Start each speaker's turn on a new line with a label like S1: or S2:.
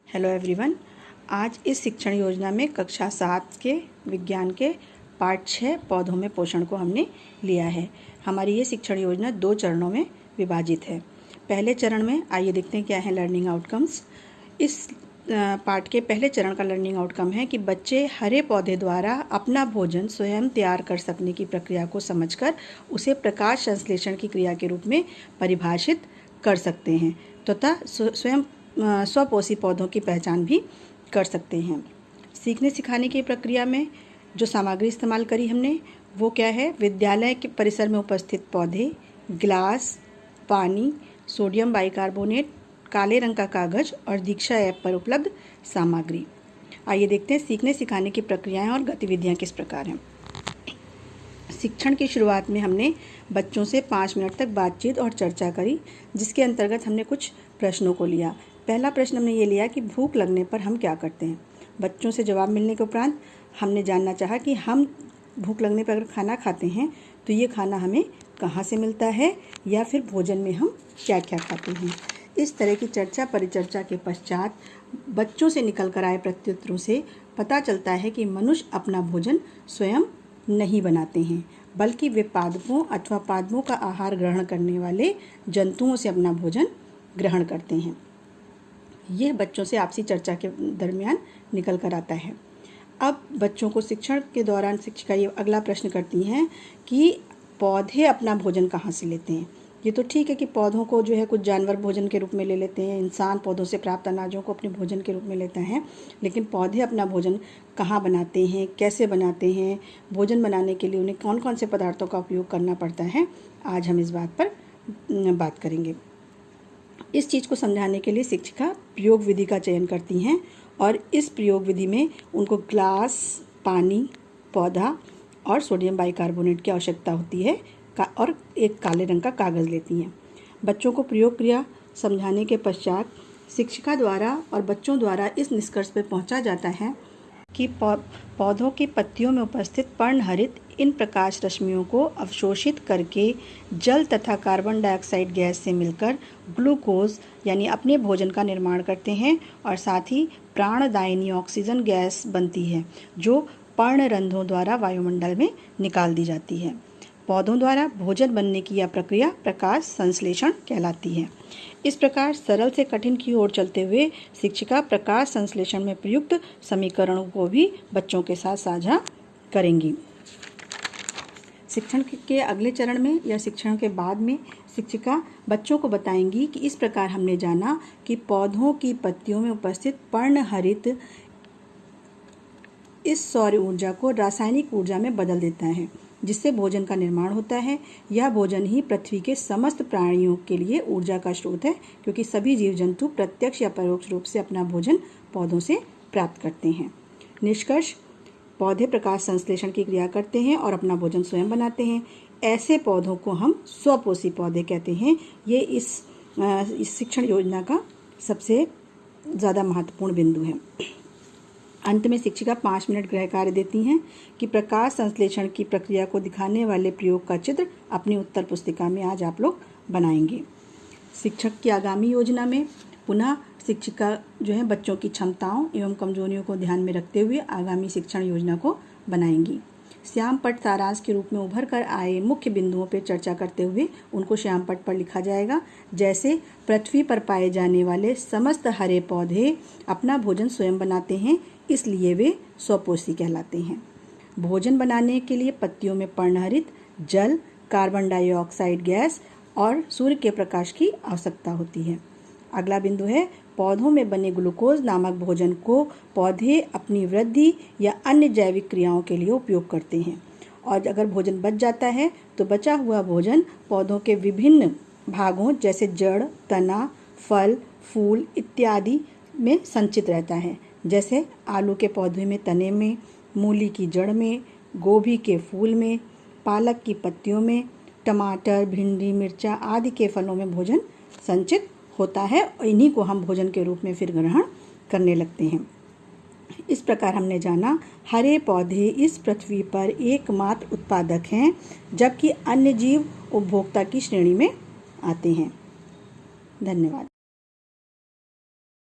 S1: Hello everyone. आज इस शिक्षण योजना में कक्षा 7 के विज्ञान के पाठ 6 पौधों में पोषण को हमने लिया है। हमारी ये शिक्षण योजना 2 चरणों में विभाजित है। पहले चरण में आइए देखते हैं क्या है लर्निंग आउटकम्स। इस पाठ के पहले चरण का लर्निंग आउटकम है कि बच्चे हरे पौधे द्वारा अपना भोजन स्वयं तैयार कर सकने की प्रक्रिया को समझकर उसे प्रकाश संश्लेषण की क्रिया के रूप में परिभाषित कर सकते हैं तथा स्वयं स्वपोषी पौधों की पहचान भी कर सकते हैं। सीखने सिखाने की प्रक्रिया में जो सामग्री इस्तेमाल करी हमने वो क्या है? विद्यालय के परिसर में उपस्थित पौधे, ग्लास, पानी, सोडियम बाइकार्बोनेट, काले रंग का कागज और दीक्षा ऐप पर उपलब्ध सामग्री। आइए देखते हैं सीखने सिखाने की प्रक्रियाएं और गतिविधियां किस प्रकार हैं। शिक्षण की शुरुआत में हमने बच्चों से 5 मिनट तक बातचीत और चर्चा करी, जिसके अंतर्गत हमने कुछ प्रश्नों को लिया। पहला प्रश्न हमने ये लिया कि भूख लगने पर हम क्या करते हैं। बच्चों से जवाब मिलने के उपरांत हमने जानना चाहा कि हम भूख लगने पर अगर खाना खाते हैं तो ये खाना हमें कहाँ से मिलता है या फिर भोजन में हम क्या क्या खाते हैं। इस तरह की चर्चा परिचर्चा के पश्चात बच्चों से निकल कर आए प्रत्युत्तरों से पता चलता है कि मनुष्य अपना भोजन स्वयं नहीं बनाते हैं, बल्कि वे पादपों अथवा पादपों का आहार ग्रहण करने वाले जंतुओं से अपना भोजन ग्रहण करते हैं। यह बच्चों से आपसी चर्चा के दरमियान निकल कर आता है। अब बच्चों को शिक्षण के दौरान शिक्षिका ये अगला प्रश्न करती हैं कि पौधे अपना भोजन कहाँ से लेते हैं। ये तो ठीक है कि पौधों को जो है कुछ जानवर भोजन के रूप में ले लेते हैं, इंसान पौधों से प्राप्त अनाजों को अपने भोजन के रूप में लेता है, लेकिन पौधे अपना भोजन कहाँ बनाते हैं, कैसे बनाते हैं, भोजन बनाने के लिए उन्हें कौन कौन से पदार्थों का उपयोग करना पड़ता है, आज हम इस बात पर बात करेंगे। इस चीज़ को समझाने के लिए शिक्षिका प्रयोग विधि का चयन करती हैं और इस प्रयोग विधि में उनको ग्लास, पानी, पौधा और सोडियम बाइकार्बोनेट की आवश्यकता होती है और एक काले रंग का कागज़ लेती हैं। बच्चों को प्रयोग क्रिया समझाने के पश्चात शिक्षिका द्वारा और बच्चों द्वारा इस निष्कर्ष पर पहुंचा जाता है कि पौधों की पत्तियों में उपस्थित पर्णहरित इन प्रकाश रश्मियों को अवशोषित करके जल तथा कार्बन डाइऑक्साइड गैस से मिलकर ग्लूकोज यानी अपने भोजन का निर्माण करते हैं और साथ ही प्राणदायिनी ऑक्सीजन गैस बनती है जो पर्णरंध्रों द्वारा वायुमंडल में निकाल दी जाती है। पौधों द्वारा भोजन बनने की यह प्रक्रिया प्रकाश संश्लेषण कहलाती है। इस प्रकार सरल से कठिन की ओर चलते हुए शिक्षिका प्रकाश संश्लेषण में प्रयुक्त समीकरणों को भी बच्चों के साथ साझा करेंगी। शिक्षण के अगले चरण में या शिक्षण के बाद में शिक्षिका बच्चों को बताएंगी कि इस प्रकार हमने जाना कि पौधों की पत्तियों में उपस्थित पर्णहरित इस सौर ऊर्जा को रासायनिक ऊर्जा में बदल देता है, जिससे भोजन का निर्माण होता है। यह भोजन ही पृथ्वी के समस्त प्राणियों के लिए ऊर्जा का स्रोत है, क्योंकि सभी जीव जंतु प्रत्यक्ष या परोक्ष रूप से अपना भोजन पौधों से प्राप्त करते हैं। निष्कर्ष, पौधे प्रकाश संश्लेषण की क्रिया करते हैं और अपना भोजन स्वयं बनाते हैं। ऐसे पौधों को हम स्वपोषी पौधे कहते हैं। ये इस शिक्षण योजना का सबसे ज़्यादा महत्वपूर्ण बिंदु है। अंत में शिक्षिका 5 मिनट गृह कार्य देती हैं कि प्रकाश संश्लेषण की प्रक्रिया को दिखाने वाले प्रयोग का चित्र अपनी उत्तर पुस्तिका में आज आप लोग बनाएंगे। शिक्षक की आगामी योजना में पुनः शिक्षिका जो है बच्चों की क्षमताओं एवं कमजोरियों को ध्यान में रखते हुए आगामी शिक्षण योजना को बनाएंगी। श्याम पट्ट सारांश के रूप में उभर कर आए मुख्य बिंदुओं पर चर्चा करते हुए उनको श्याम पट्ट पर लिखा जाएगा। जैसे पृथ्वी पर पाए जाने वाले समस्त हरे पौधे अपना भोजन स्वयं बनाते हैं, इसलिए वे स्वपोषी कहलाते हैं। भोजन बनाने के लिए पत्तियों में पर्णहरित जल, कार्बन डाइऑक्साइड गैस और सूर्य के प्रकाश की आवश्यकता होती है। अगला बिंदु है पौधों में बने ग्लूकोज नामक भोजन को पौधे अपनी वृद्धि या अन्य जैविक क्रियाओं के लिए उपयोग करते हैं, और अगर भोजन बच जाता है तो बचा हुआ भोजन पौधों के विभिन्न भागों जैसे जड़, तना, फल, फूल इत्यादि में संचित रहता है। जैसे आलू के पौधे में तने में, मूली की जड़ में, गोभी के फूल में, पालक की पत्तियों में, टमाटर, भिंडी, मिर्चा आदि के फलों में भोजन संचित होता है और इन्हीं को हम भोजन के रूप में फिर ग्रहण करने लगते हैं। इस प्रकार हमने जाना हरे पौधे इस पृथ्वी पर एकमात्र उत्पादक हैं, जबकि अन्य जीव उपभोक्ता की श्रेणी में आते हैं। धन्यवाद।